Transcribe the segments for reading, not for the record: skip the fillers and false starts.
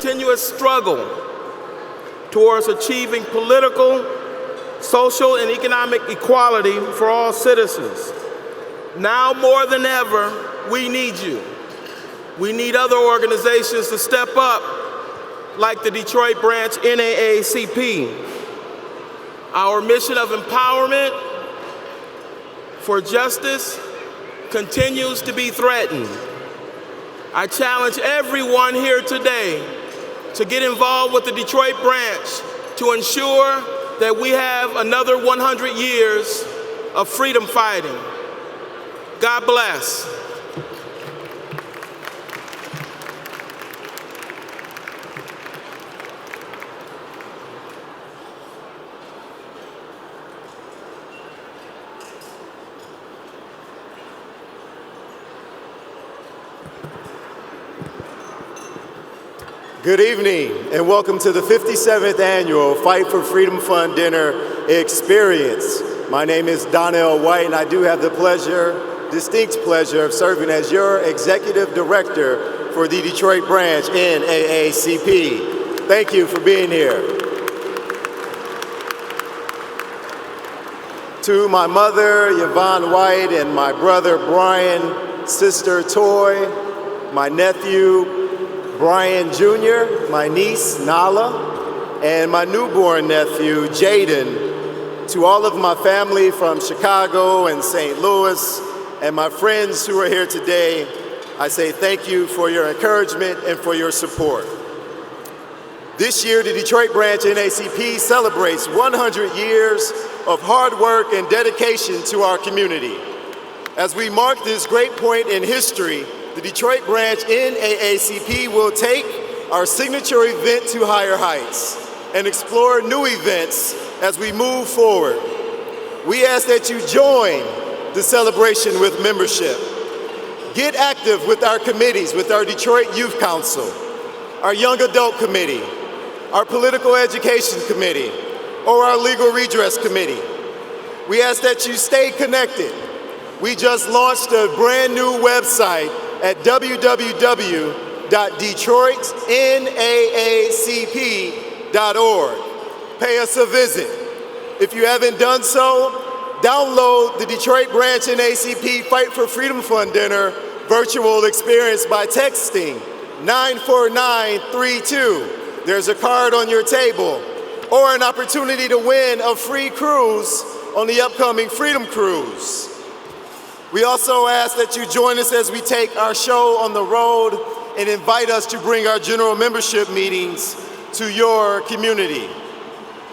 continuous struggle towards achieving political, social, and economic equality for all citizens. Now more than ever, we need you. We need other organizations to step up, like the Detroit branch NAACP. Our mission of empowerment for justice continues to be threatened. I challenge everyone here today to get involved with the Detroit branch to ensure that we have another 100 years of freedom fighting. God bless. Good evening, and welcome to the 57th Annual Fight for Freedom Fund Dinner Experience. My name is Donnell White, and I do have the distinct pleasure of serving as your Executive Director for the Detroit branch NAACP. Thank you for being here. To my mother, Yvonne White, and my brother, Brian, sister, Toy, my nephew, Brian Jr., my niece, Nala, and my newborn nephew, Jaden, to all of my family from Chicago and St. Louis, and my friends who are here today, I say thank you for your encouragement and for your support. This year, the Detroit branch NAACP celebrates 100 years of hard work and dedication to our community. As we mark this great point in history, the Detroit branch NAACP will take our signature event to higher heights and explore new events as we move forward. We ask that you join the celebration with membership. Get active with our committees, with our Detroit Youth Council, our Young Adult Committee, our Political Education Committee, or our Legal Redress Committee. We ask that you stay connected. We just launched a brand new website at www.detroitnaacp.org. Pay us a visit. If you haven't done so, download the Detroit branch NAACP Fight for Freedom Fund Dinner virtual experience by texting 94932. There's a card on your table, or an opportunity to win a free cruise on the upcoming Freedom Cruise. We also ask that you join us as we take our show on the road and invite us to bring our general membership meetings to your community.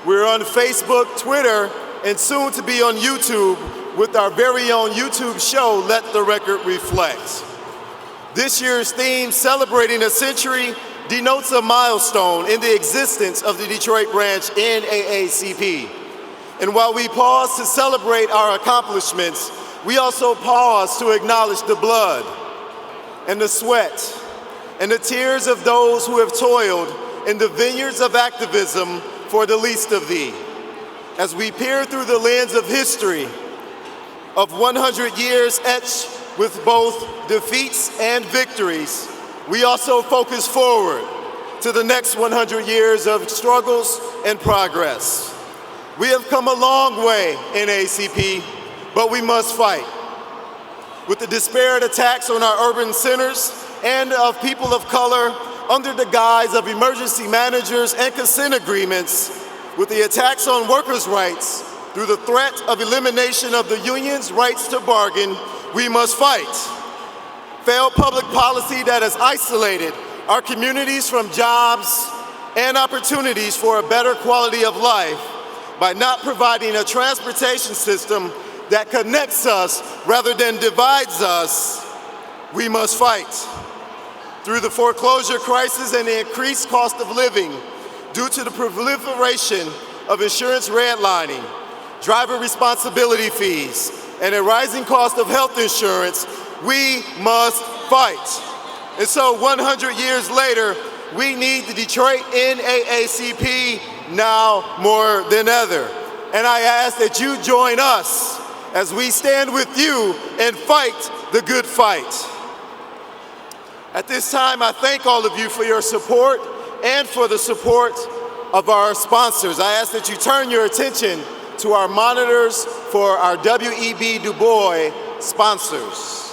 We're on Facebook, Twitter, and soon to be on YouTube with our very own YouTube show, Let the Record Reflect. This year's theme, Celebrating a Century, denotes a milestone in the existence of the Detroit branch NAACP. And while we pause to celebrate our accomplishments, we also pause to acknowledge the blood and the sweat and the tears of those who have toiled in the vineyards of activism for the least of thee. As we peer through the lens of history of 100 years etched with both defeats and victories, we also focus forward to the next 100 years of struggles and progress. We have come a long way in NAACP, but we must fight. With the disparate attacks on our urban centers and of people of color under the guise of emergency managers and consent agreements, with the attacks on workers' rights through the threat of elimination of the union's rights to bargain, we must fight. Failed public policy that has isolated our communities from jobs and opportunities for a better quality of life by not providing a transportation system that connects us rather than divides us, we must fight. Through the foreclosure crisis and the increased cost of living due to the proliferation of insurance redlining, driver responsibility fees, and a rising cost of health insurance, we must fight. And so 100 years later, we need the Detroit NAACP now more than ever. And I ask that you join us as we stand with you and fight the good fight. At this time, I thank all of you for your support and for the support of our sponsors. I ask that you turn your attention to our monitors for our W.E.B. Du Bois sponsors.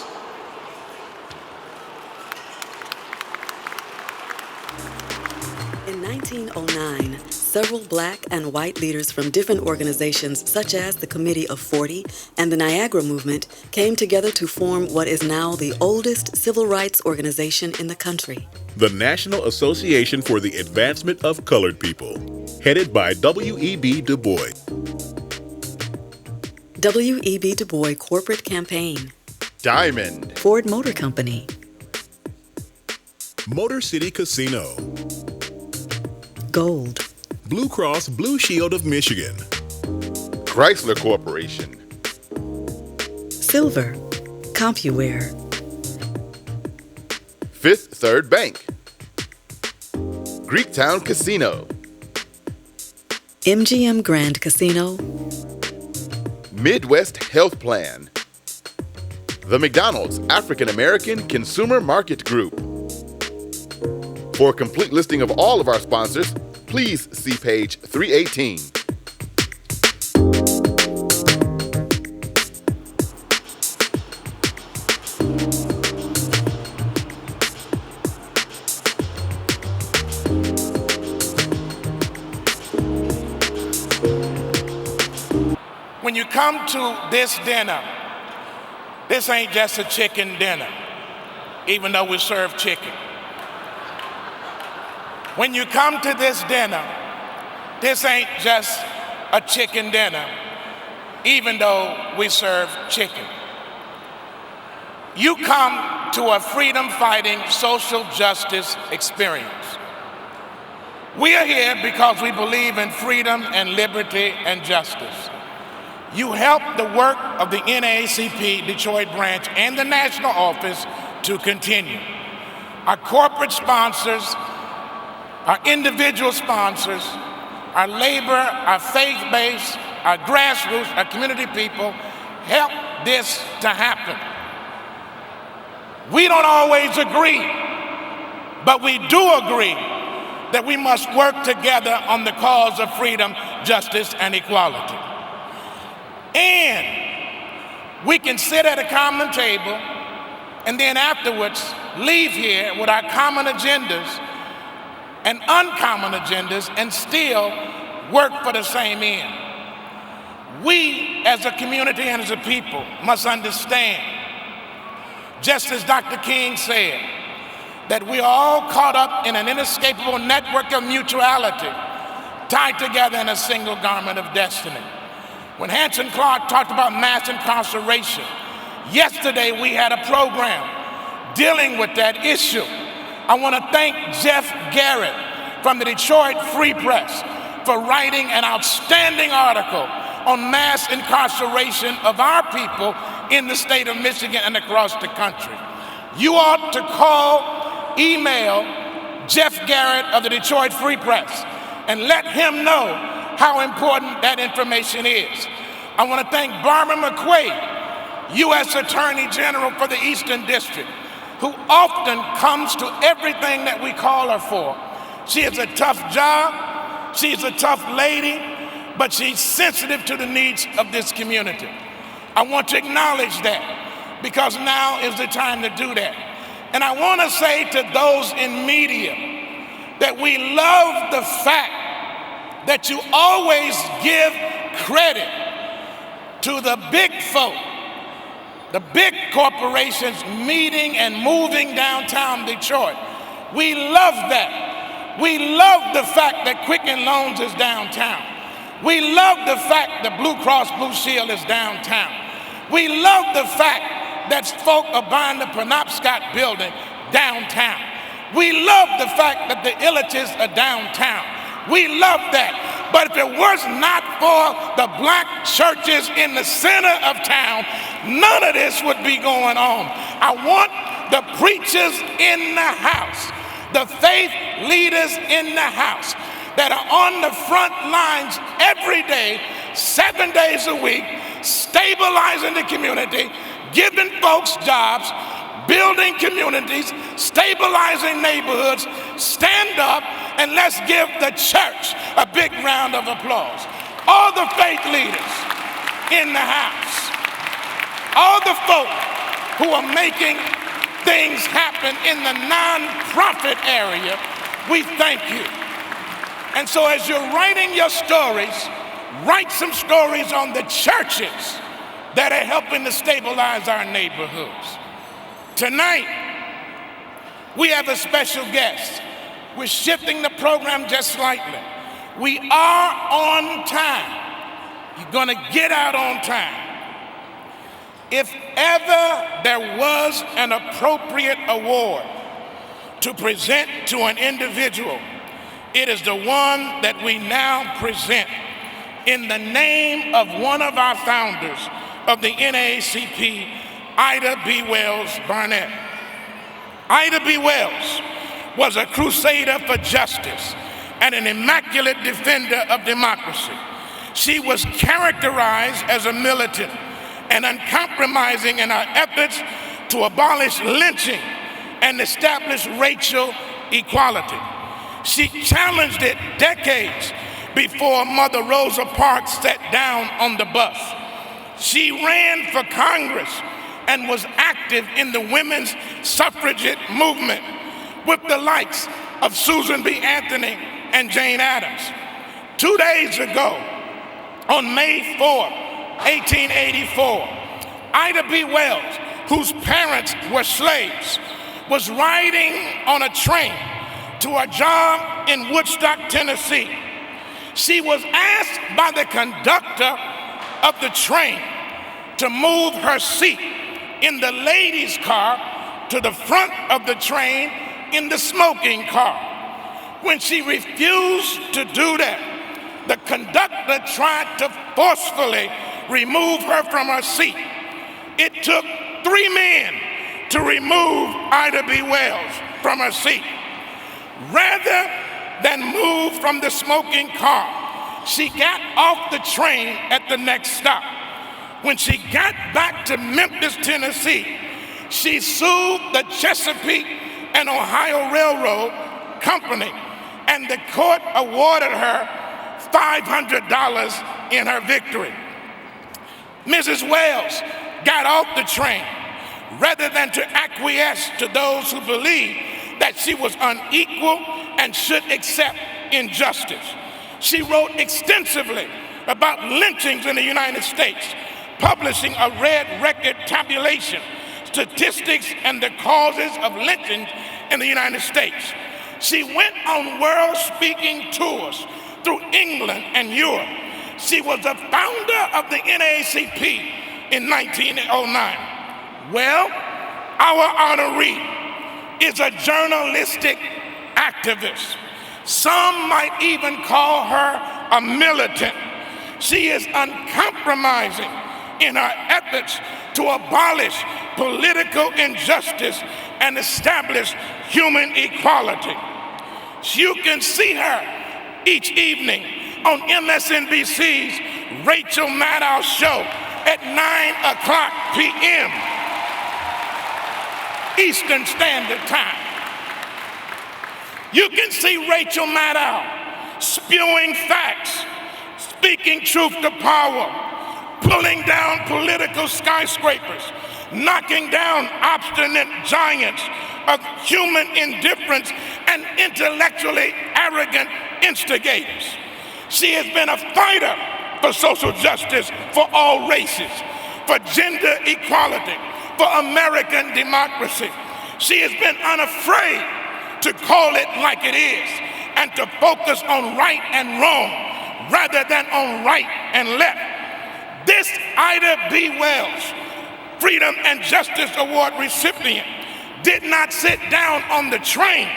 In 1909, several black and white leaders from different organizations such as the Committee of 40 and the Niagara Movement came together to form what is now the oldest civil rights organization in the country. The National Association for the Advancement of Colored People, headed by W.E.B. Du Bois. W.E.B. Du Bois Corporate Campaign. Diamond. Ford Motor Company. Motor City Casino. Gold. Blue Cross Blue Shield of Michigan. Chrysler Corporation. Silver. CompuWare. Fifth Third Bank. Greektown Casino. MGM Grand Casino. Midwest Health Plan. The McDonald's African American Consumer Market Group. For a complete listing of all of our sponsors, please see page 318. When you come to this dinner, this ain't just a chicken dinner, even though we serve chicken. When you come to this dinner, this ain't just a chicken dinner, even though we serve chicken. You come to a freedom-fighting social justice experience. We are here because we believe in freedom and liberty and justice. You help the work of the NAACP Detroit branch and the national office to continue. Our corporate sponsors, our individual sponsors, our labor, our faith-based, our grassroots, our community people help this to happen. We don't always agree, but we do agree that we must work together on the cause of freedom, justice, and equality. And we can sit at a common table and then afterwards leave here with our common agendas and uncommon agendas and still work for the same end. We as a community and as a people must understand, just as Dr. King said, that we are all caught up in an inescapable network of mutuality, tied together in a single garment of destiny. When Hanson Clark talked about mass incarceration, yesterday we had a program dealing with that issue. I want to thank Jeff Garrett from the Detroit Free Press for writing an outstanding article on mass incarceration of our people in the state of Michigan and across the country. You ought to call, email Jeff Garrett of the Detroit Free Press and let him know how important that information is. I want to thank Barbara McQuaid, U.S. Attorney General for the Eastern District, who often comes to everything that we call her for. She has a tough job, she's a tough lady, but she's sensitive to the needs of this community. I want to acknowledge that because now is the time to do that. And I want to say to those in media that we love the fact that you always give credit to the big folk, the big corporations meeting and moving downtown Detroit. We love that. We love the fact that Quicken Loans is downtown. We love the fact that Blue Cross Blue Shield is downtown. We love the fact that folk are buying the Penobscot building downtown. We love the fact that the Illiches are downtown. We love that. But if it was not for the black churches in the center of town, none of this would be going on. I want the preachers in the house, the faith leaders in the house that are on the front lines every day, 7 days a week, stabilizing the community, giving folks jobs, building communities, stabilizing neighborhoods, stand up And let's give the church a big round of applause. All the faith leaders in the house, all the folk who are making things happen in the nonprofit area, we thank you. And so as you're writing your stories, write some stories on the churches that are helping to stabilize our neighborhoods. Tonight, we have a special guest. We're shifting the program just slightly. We are on time. You're gonna get out on time. If ever there was an appropriate award to present to an individual, it is the one that we now present in the name of one of our founders of the NAACP, Ida B. Wells Barnett. Ida B. Wells was a crusader for justice and an immaculate defender of democracy. She was characterized as a militant and uncompromising in her efforts to abolish lynching and establish racial equality. She challenged it decades before Mother Rosa Parks sat down on the bus. She ran for Congress and was active in the women's suffragette movement with the likes of Susan B. Anthony and Jane Addams. 2 days ago, on May 4, 1884, Ida B. Wells, whose parents were slaves, was riding on a train to a job in Woodstock, Tennessee. She was asked by the conductor of the train to move her seat in the ladies' car to the front of the train in the smoking car. When she refused to do that, the conductor tried to forcefully remove her from her seat. It took 3 men to remove Ida B. Wells from her seat. Rather than move from the smoking car, she got off the train at the next stop. When she got back to Memphis, Tennessee, she sued the Chesapeake and Ohio Railroad Company, and the court awarded her $500 in her victory. Mrs. Wells got off the train rather than to acquiesce to those who believed that she was unequal and should accept injustice. She wrote extensively about lynchings in the United States, publishing a red record tabulation, statistics and the causes of lynchings in the United States. She went on world speaking tours through England and Europe. She was the founder of the NAACP in 1909. Well, our honoree is a journalistic activist. Some might even call her a militant. She is uncompromising in her efforts to abolish political injustice and establish human equality. You can see her each evening on MSNBC's Rachel Maddow show at 9:00 p.m. Eastern Standard Time. You can see Rachel Maddow spewing facts, speaking truth to power, pulling down political skyscrapers, knocking down obstinate giants of human indifference and intellectually arrogant instigators. She has been a fighter for social justice for all races, for gender equality, for American democracy. She has been unafraid to call it like it is and to focus on right and wrong rather than on right and left. This Ida B. Wells Freedom and Justice Award recipient did not sit down on the train.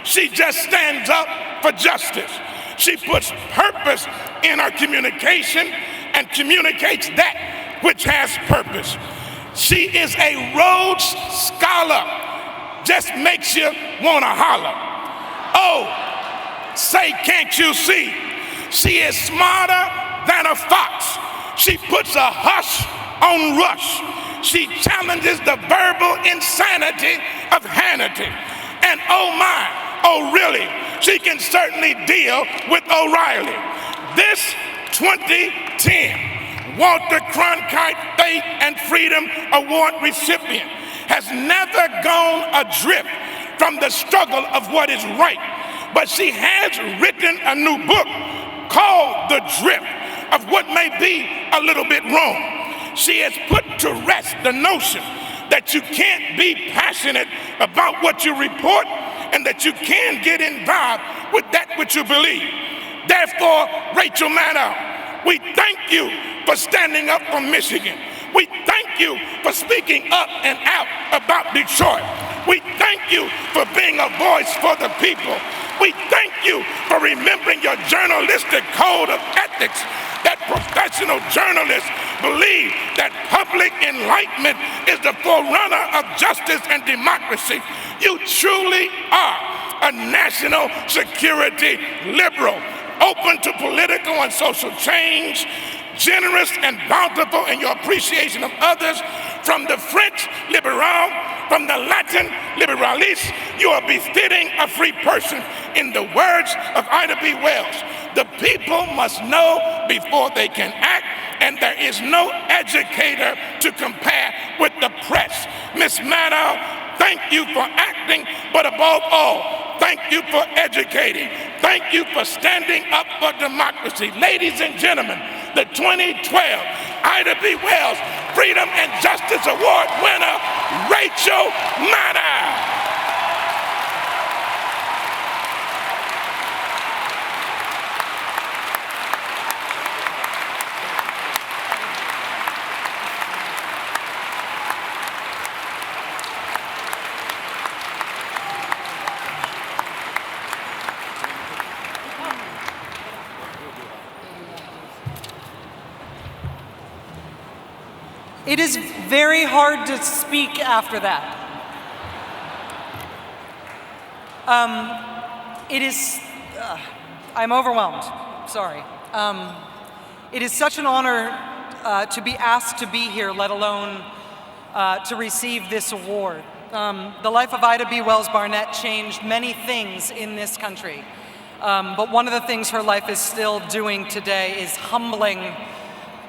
She just stands up for justice. She puts purpose in her communication and communicates that which has purpose. She is a Rhodes Scholar. Just makes you want to holler. Oh, say, can't you see? She is smarter than a fox. She puts a hush on rush. She challenges the verbal insanity of Hannity. And oh my, oh really, she can certainly deal with O'Reilly. This 2010 Walter Cronkite Faith and Freedom Award recipient has never gone adrift from the struggle of what is right, but she has written a new book called The Drift of What May Be a Little Bit Wrong. She has put to rest the notion that you can't be passionate about what you report and that you can get involved with that which you believe. Therefore, Rachel Maddow, we thank you for standing up for Michigan. We thank you for speaking up and out about Detroit. We thank you for being a voice for the people. We thank you for remembering your journalistic code of ethics, that professional journalists believe that public enlightenment is the forerunner of justice and democracy. You truly are a national security liberal, open to political and social change, generous and bountiful in your appreciation of others. From the French liberal, from the Latin liberalis, you are befitting a free person. In the words of Ida B. Wells, the people must know before they can act, and there is no educator to compare with the press. Ms. Maddow, thank you for acting, but above all, thank you for educating. Thank you for standing up for democracy. Ladies and gentlemen, the 2012 Ida B. Wells Freedom and Justice Award winner, Rachel Maddow. It is very hard to speak after that. I'm overwhelmed, sorry. It is such an honor to be asked to be here, let alone to receive this award. The life of Ida B. Wells Barnett changed many things in this country, but one of the things her life is still doing today is humbling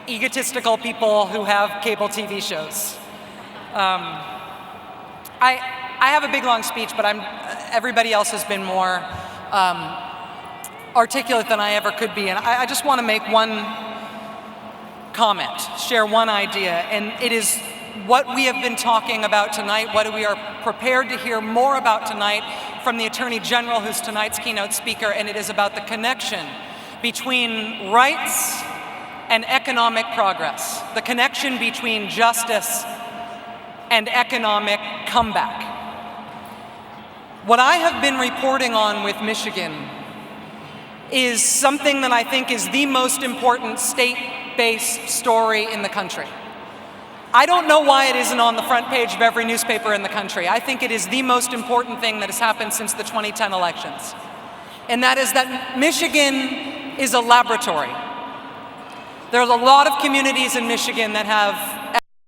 egotistical people who have cable TV shows. I have a big long speech, but everybody else has been more articulate than I ever could be, and I just want to make one comment, share one idea, and it is what we have been talking about tonight, what we are prepared to hear more about tonight from the Attorney General, who's tonight's keynote speaker, and it is about the connection between rights and economic progress, the connection between justice and economic comeback. What I have been reporting on with Michigan is something that I think is the most important state-based story in the country. I don't know why it isn't on the front page of every newspaper in the country. I think it is the most important thing that has happened since the 2010 elections. And that is that Michigan is a laboratory. There's a lot of communities in Michigan that have